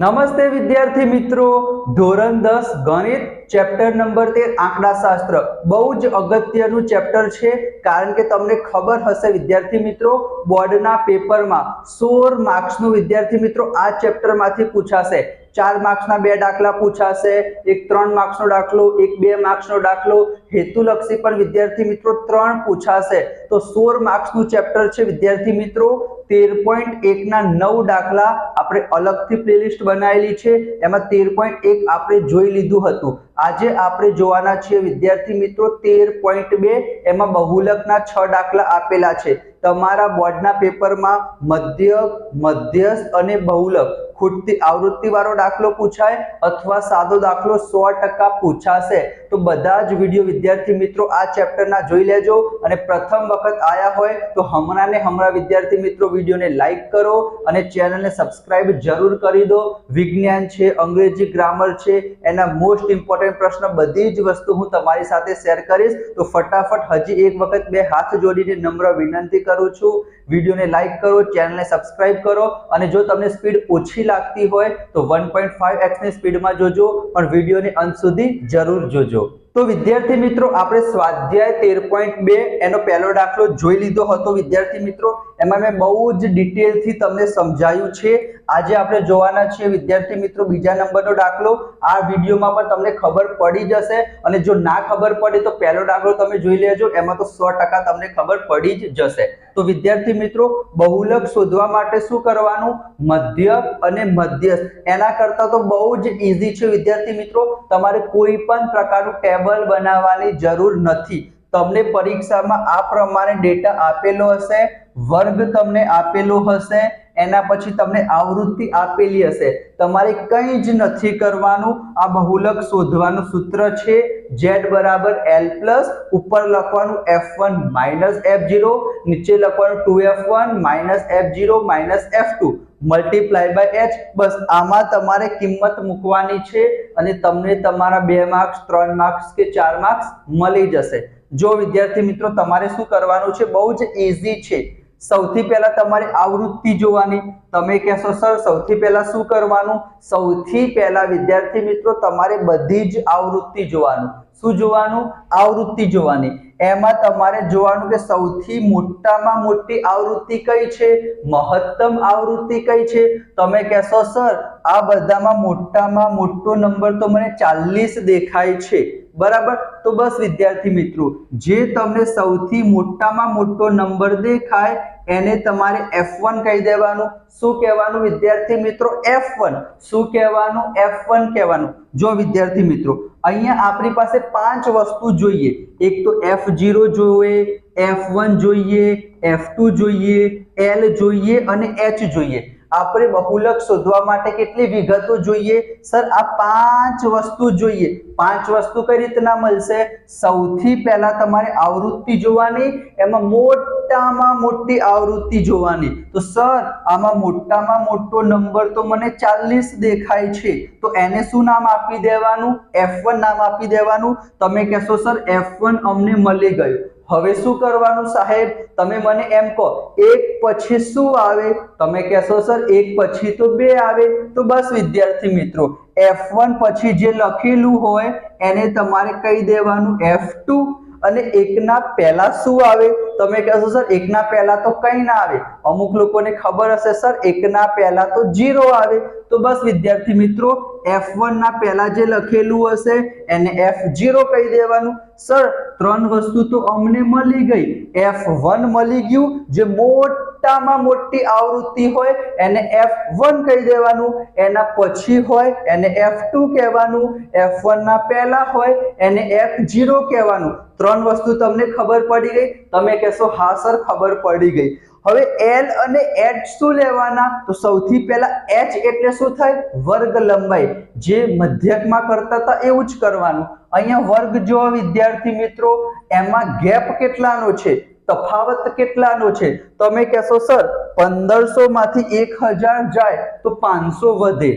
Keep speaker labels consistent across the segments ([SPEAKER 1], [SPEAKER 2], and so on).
[SPEAKER 1] નમસ્તે વિદ્યાર્થી મિત્રો, ધોરણ 10 ગણિત ચેપ્ટર નંબર 13 આંકડાશાસ્ત્ર બહુ જ અગત્યનું ચેપ્ટર છે. કારણ કે તમને ખબર હશે વિદ્યાર્થી મિત્રો, બોર્ડના પેપરમાં 16 માર્ક્સનું વિદ્યાર્થી મિત્રો આ ચેપ્ટરમાંથી પૂછાશે. 4 માર્ક્સના 2 દાખલા પૂછાશે, એક 3 માર્ક્સનો દાખલો, એક 2 માર્ક્સનો દાખલો, હેતુલક્ષી પણ વિદ્યાર્થી મિત્રો 3 પૂછાશે. તો 16 માર્ક્સનું ચેપ્ટર છે વિદ્યાર્થી મિત્રો. 13.1 ના 9 દાખલા આપણે અલગથી પ્લેલિસ્ટ બનાવેલી છે, એમાં 13.1 આપણે જોઈ લીધું હતું. આજે આપણે જોવાના છીએ વિદ્યાર્થી મિત્રો 13.2, એમાં બહુલકના 6 દાખલા આપેલા છે. તમારા બોર્ડના પેપરમાં મધ્યક, મધ્યસ્થ અને બહુલક ખૂટતી આવૃત્તિ વાળો દાખલો પૂછાય અથવા સાદો દાખલો 100% પૂછાશે. તો બધા જ વિડીયો વિદ્યાર્થી મિત્રો આ ચેપ્ટરના જોઈ લેજો. અને પ્રથમ વખત આયા હોય તો હમણાં વિદ્યાર્થી મિત્રો વિડીયોને લાઈક કરો અને ચેનલને સબસ્ક્રાઇબ જરૂર કરી દો. વિજ્ઞાન છે, અંગ્રેજી ગ્રામર છે, એના મોસ્ટ ઇમ્પોર્ટન્ટ પ્રશ્ન બધી જ વસ્તુ હું તમારી સાથે શેર કરીશ. તો ફટાફટ હજી એક વખત બે હાથ જોડીને નમ્ર વિનંતી કરું છું, વિડીયોને લાઈક કરો, ચેનલને સબસ્ક્રાઇબ કરો. અને જો તમને સ્પીડ ઓછી લાગતી હોય તો 1.5x ની સ્પીડમાં જોજો, પણ વિડીયોને અંત સુધી જરૂર જોજો. તો વિદ્યાર્થી મિત્રો આપણે સ્વાધ્યાય 13.2 એનો પહેલો દાખલો જોઈ લીધો હતો વિદ્યાર્થી મિત્રો. એમાં મેં બહુ જ ડિટેલથી તમને સમજાયું છે. આજે આપણે જોવાના છીએ વિદ્યાર્થી મિત્રો બીજા નંબરનો દાખલો. આ વિડીયોમાં પણ તમને ખબર પડી જશે, અને જો ના ખબર પડે તો પહેલો દાખલો તમે જોઈ લેજો, એમાં તો 100% તમને ખબર પડી જ જશે. તો વિદ્યાર્થી મિત્રો બહુલક શોધવા માટે શું કરવાનું? મધ્યક અને મધ્યસ્થ. એના કરતા તો બહુ જ ઈઝી છે વિદ્યાર્થી મિત્રો. તમારે કોઈ પણ પ્રકારનું ટેબલ બનાવવાની જરૂર નથી. તમને પરીક્ષામાં આ પ્રમાણે ડેટા આપેલો હશે, વર્ગ તમને આપેલો હશે, એના પછી તમને આવૃત્તિ આપેલી હશે. તમારે કંઈ જ નથી કરવાનું. આ બહુલક શોધવાનું સૂત્ર છે z બરાબર l પ્લસ, ઉપર લખવાનું f1 માઇનસ f0, નીચે લખવાનું 2f1 minus f0 minus f2 multiply by h. બસ આમાં તમારે કિંમત મૂકવાની છે અને તમને તમારા 2 માર્ક્સ, 3 માર્ક્સ કે 4 માર્ક્સ મળી જશે. જો વિદ્યાર્થી મિત્રો તમારે શું કરવાનું છે, બહુ જ ઈઝી છે. સૌથી પહેલા તમારે આવૃત્તિ જોવાની. તમે કહેશો સર સૌથી પહેલા શું કરવાનું? સૌથી પહેલા વિદ્યાર્થી મિત્રો તમારે બધી જ આવૃત્તિ જોવાનું. શું જોવાનું? આવૃત્તિ જોવાની. એમાં તમારે જોવાનું કે સૌથી મોટામાં મોટી આવૃત્તિ કઈ છે, મહત્તમ આવૃત્તિ કઈ છે. તમે કહેશો સર આ બધામાં મોટામાં મોટો નંબર તો મને 40 દેખાય છે, બરાબર. તો બસ વિદ્યાર્થી મિત્રો જે તમને સૌથી મોટામાં મોટો નંબર દેખાય એને તમારે f1 કહી દેવાનું. શું કહેવાનું વિદ્યાર્થી મિત્રો? f1. શું કહેવાનું? f1 કહેવાનું. જો વિદ્યાર્થી મિત્રો અહીંયા આપણી પાસે 5 વસ્તુ જોઈએ. એક તો f0 જોઈએ, f1 જોઈએ, f2 જોઈએ, l જોઈએ અને h જોઈએ. આપણે બહુલક શોધવા માટે કેટલી વિગતો જોઈએ? સર આ 5 વસ્તુ જોઈએ. 5 વસ્તુ કઈ રીતના મળશે? સૌથી પહેલા તમારે આવૃત્તિ જોવાની, એમાં મોટામાં મોટી આવૃત્તિ જોવાની. તો સર આમાં મોટામાં મોટો નંબર તો મને 40 દેખાય છે, તો એને શું નામ આપી દેવાનું? f1 નામ આપી દેવાનું. તમે કહેશો સર f1 અમને મળી ગયું. હવે શું કરવાનું સાહેબ? તમે મને એમ કહો એક પછી શું આવે? તમે કહેશો સર એક પછી તો 2 આવે. તો બસ વિદ્યાર્થી મિત્રો f1 પછી જે લખેલું હોય એને તમારે કહી દેવાનું f2. અને એકના પહેલા શું આવે? તમે કહેશો સર એકના પહેલા તો કંઈ ના આવે. અમુક લોકોને ખબર હશે સર એકના પહેલા તો 0 આવે. તો બસ વિદ્યાર્થી મિત્રો f1 ના પહેલા જે લખેલું હશે એને f0 કહી દેવાનું. સર 3 વસ્તુ તો અમને મળી ગઈ. f1 મળી ગયું, જે મોટામાં મોટી આવૃત્તિ હોય એને f1 કહી દેવાનું. એના પછી હોય એને f2 કહેવાનું. f1 ના પહેલા હોય એને f0 કહેવાનું. 3 વસ્તુ તમને ખબર પડી ગઈ? તમે કહેશો હા સર ખબર પડી ગઈ. હવે l અને h શું લેવાના? તો સૌથી પહેલા h એટલે શું થાય? વર્ગ લંબાઈ. જે મધ્યકમાં કરતા હતા એવું જ કરવાનું. અહીંયા વર્ગ જો વિદ્યાર્થી મિત્રો એમાં ગેપ કેટલાનો છે, તફાવત કેટલાનો છે? તમે કહેશો સર 1500 માંથી 1000 જાય તો 500 વધે,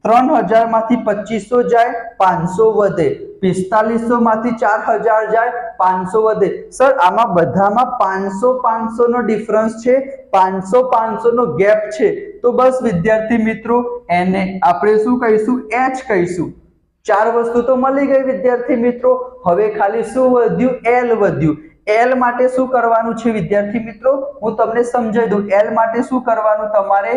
[SPEAKER 1] 3000 માંથી 2500 જાય 500 વધે, 4500 માંથી 4000 જાય 500 વધે. સર આમાં બધામાં 500 નો ડિફરન્સ છે, 500 નો ગેપ છે. તો બસ વિદ્યાર્થી મિત્રો એને આપણે શું કહીશું? h કહીશું. ચાર વસ્તુ તો મળી ગઈ વિદ્યાર્થી મિત્રો. હવે ખાલી શું વધ્યું? l વધ્યું. l માટે શું કરવાનું છે વિદ્યાર્થી મિત્રો? હું તમને સમજાવી દઉં. l માટે શું કરવાનું? તમારે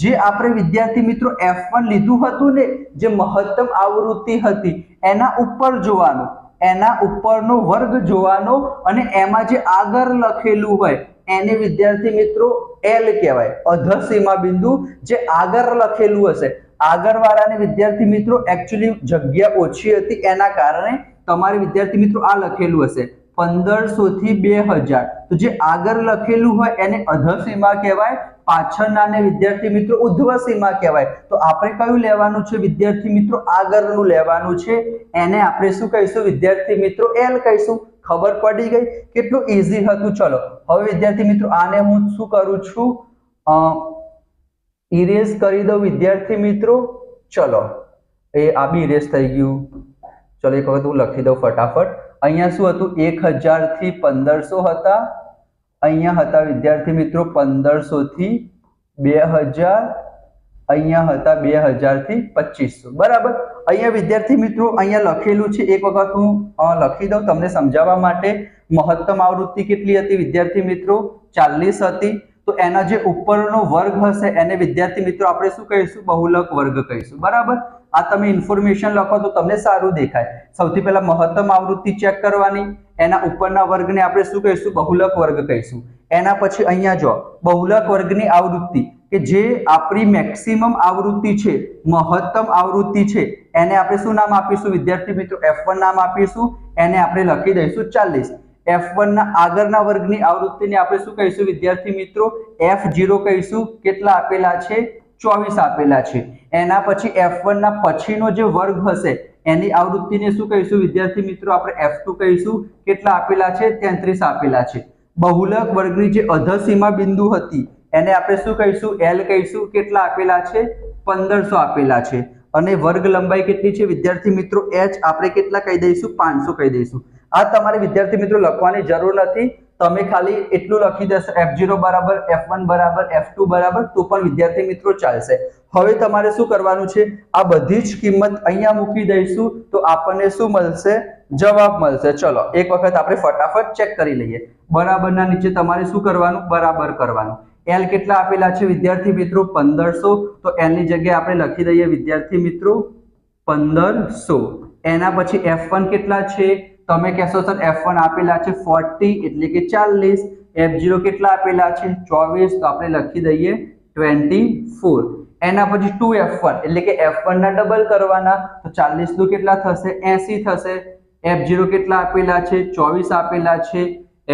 [SPEAKER 1] જે આપણે વિદ્યાર્થી મિત્રો f1 લીધું હતું ને, જે મહત્તમ આવૃત્તિ હતી, એના ઉપર જોવાનું, એના ઉપરનો વર્ગ જોવાનો, અને એમાં જે આગળ લખેલું હોય એને વિદ્યાર્થી મિત્રો l કહેવાય. અધર સીમા બિંદુ જે આગળ લખેલું હશે, આગળ વાળાને વિદ્યાર્થી મિત્રો એકચ્યુઅલી જગ્યા ઓછી હતી, એના કારણે તમારે વિદ્યાર્થી મિત્રો આ લખેલું હશે 1500 થી 2000. તો જે આગળ લખેલું હોય એને અધર સીમા કહેવાય, પાછળનાને વિદ્યાર્થી મિત્રો ઉધ્વ સીમા કહેવાય. તો આપણે કયું લેવાનું છે વિદ્યાર્થી મિત્રો? આગળનું લેવાનું છે. એને આપણે શું કહીશું વિદ્યાર્થી મિત્રો? l કહીશું. ખબર પડી ગઈ? કેટલું ઈઝી હતું. ચલો હવે વિદ્યાર્થી મિત્રો આને હું શું કરું છું? ઇરેઝ કરી દઉં વિદ્યાર્થી મિત્રો. ચલો આ બી ઇરેઝ થઈ ગયું. ચલો એક વખત હું લખી દઉં ફટાફટ. અહીંયા શું હતું? 1000 થી 1500 હતા. અહીંયા હતા વિદ્યાર્થી મિત્રો 1500 થી 2000. અહીંયા હતા 2000 થી 2500. બરાબર. અહીંયા વિદ્યાર્થી મિત્રો અહીંયા લખેલું છે, એક વખત હું લખી દઉં તમને સમજાવવા માટે. મહત્તમ આવૃત્તિ કેટલી હતી વિદ્યાર્થી મિત્રો? 40 હતી. તો એના જે ઉપરનો વર્ગ હશે એને વિદ્યાર્થી મિત્રો આપણે શું કહીશું? બહુલક વર્ગ કહીશું. બરાબર. આ તમે ઇન્ફોર્મેશન લખો તો તમને સારું દેખાય. સૌથી પહેલા મહત્તમ આવૃત્તિ ચેક કરવાની, એના ઉપરના વર્ગને આપણે શું કહીશું? બહુલક વર્ગ કહીશું. એના પછી અહીંયા જો બહુલક વર્ગની આવૃત્તિ કે જે આપણી મેક્સિમમ આવૃત્તિ છે, મહત્તમ આવૃત્તિ છે, એને આપણે શું નામ આપીશું વિદ્યાર્થી મિત્રો? f1 નામ આપીશું. એને આપણે લખી દઈશું 40. f1 ના આગળના વર્ગની આવૃત્તિને આપણે શું કહીશું વિદ્યાર્થી મિત્રો? f0 કહીશું. કેટલા આપેલા છે? 24 આપેલા છે. એના પછી f1 ના પછીનો જે વર્ગ હશે એની આવૃત્તિને શું કહીશું વિદ્યાર્થી મિત્રો? આપણે f2 કહીશું. કેટલા આપેલા છે? 33 આપેલા છે. બહુલક વર્ગની જે અધર સીમા બિંદુ હતી એને આપણે શું કહીશું? l કહીશું. કેટલા આપેલા છે? 1500 આપેલા છે. અને વર્ગ લંબાઈ કેટલી છે વિદ્યાર્થી મિત્રો? h આપણે કેટલા કહી દઈશું? 500 કહી દઈશું. આ તમારે વિદ્યાર્થી મિત્રો લખવાની જરૂર નથી. તમે ખાલી એટલું લખી દેશો f0 બરાબર, f1 બરાબર, f2 બરાબર, તો પણ વિદ્યાર્થી મિત્રો ચાલશે. હવે તમારે શું કરવાનું છે? આ બધી જ કિંમત અહીંયા મૂકી દઈશું તો આપણને શું મળશે? જવાબ મળશે. ચલો એક વખત આપણે ફટાફટ ચેક કરી લઈએ. બરાબરના નીચે તમારે શું કરવાનું? બરાબર કરવાનું. l કેટલા આપેલા છે વિદ્યાર્થી મિત્રો? 1500. તો l ની જગ્યાએ આપણે લખી દઈએ વિદ્યાર્થી મિત્રો 1500. એના પછી f1 કેટલા છે? તમે કહેશો સર f1 આપેલા છે 40 એટલે કે 40. f0 કેટલા આપેલા છે? 24. તો આપણે લખી દઈએ 24. એના પછી 2f1 એટલે કે f1 ના ડબલ કરવાના. તો 40 નું કેટલા થશે? 80 થશે. f0 કેટલા આપેલા છે? 24 આપેલા છે.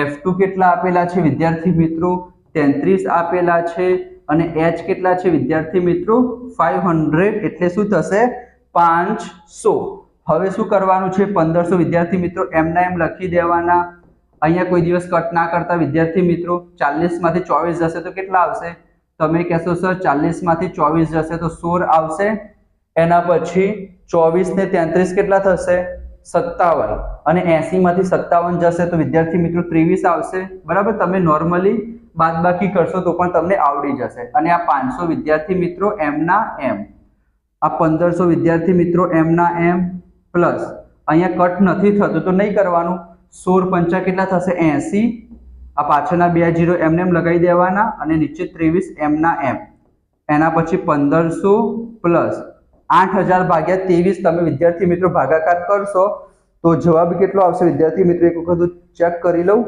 [SPEAKER 1] f2 કેટલા આપેલા છે વિદ્યાર્થી મિત્રો? 33 આપેલા છે. અને h કેટલા છે વિદ્યાર્થી મિત્રો? 500 એટલે શું થશે? 500. હવે શું કરવાનું છે? 1500 વિદ્યાર્થી મિત્રો એમના એમ લખી દેવાના. અહીંયા કોઈ દિવસ કટ ના કરતા વિદ્યાર્થી મિત્રો. 40 માંથી 24 જશે તો કેટલા આવશે? તમે કહેશો સર 40 માંથી 24 જશે તો 16 આવશે. એના પછી 24 ને 33 કેટલા થશે? 57. અને 80 માંથી 57 જશે તો વિદ્યાર્થી મિત્રો 23 આવશે. બરાબર. તમે નોર્મલી બાદબાકી કરશો તો પણ તમને આવડી જશે. અને આ 500 વિદ્યાર્થી મિત્રો એમના એમ, આ 1500 વિદ્યાર્થી મિત્રો એમના એમ, પ્લસ અહીંયા કટ નથી થતું તો નહીં કરવાનું. 16 પંચા કેટલા થશે? 80. આ પાછળના 2 0 એમને એમ લગાવી દેવાના અને નીચે 23 એમના એમ. એના પછી 1500 પ્લસ 8000 ભાગ્યા 23 તમે વિદ્યાર્થી મિત્રો ભાગાકાર કરશો તો જવાબ કેટલો આવશે વિદ્યાર્થી મિત્રો? એક વખત ચેક કરી લઉં.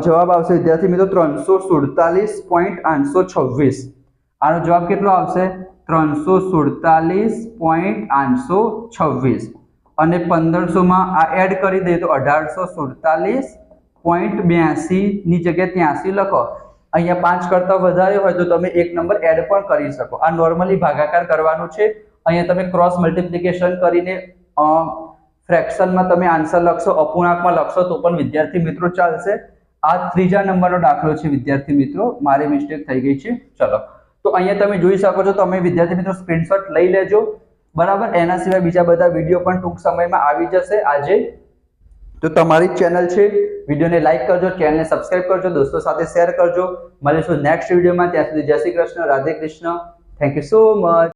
[SPEAKER 1] જવાબ આવશે વિદ્યાર્થી મિત્રો 347.826. આનો જવાબ કેટલો આવશે? 347.826. અને 1500 માં આ એડ કરી દઈએ તો 1847.82 ની જગ્યાએ 83 લખો. અહીંયા 5 કરતા વધારે હોય તો તમે એક નંબર એડ પણ કરી શકો. આ નોર્મલી ભાગાકાર કરવાનું છે. અહીંયા તમે ક્રોસ મલ્ટિપ્લિકેશન કરીને ફ્રેક્શનમાં તમે આન્સર લખશો, અપૂર્ણાંકમાં લખશો તો પણ વિદ્યાર્થી મિત્રો ચાલશે. આ ત્રીજા નંબરનો દાખલો છે વિદ્યાર્થી મિત્રો. મારી મિસ્ટેક થઈ ગઈ છે. ચલો તો અહીંયા તમે જોઈ શકો છો. તમે વિદ્યાર્થી મિત્રો સ્ક્રીનશોટ લઈ લેજો. બરાબર. એના સિવાય બીજા બધા વિડીયો પણ ટૂંક સમયમાં આવી જશે. આજે તો તમારી ચેનલ છે, વિડીયોને લાઈક કરજો, ચેનલને સબસ્ક્રાઇબ કરજો, દોસ્તો સાથે શેર કરજો. મળીશું નેક્સ્ટ વિડીયોમાં. ત્યાં સુધી જય Shri Krishna, Radhe Krishna. Thank you so much.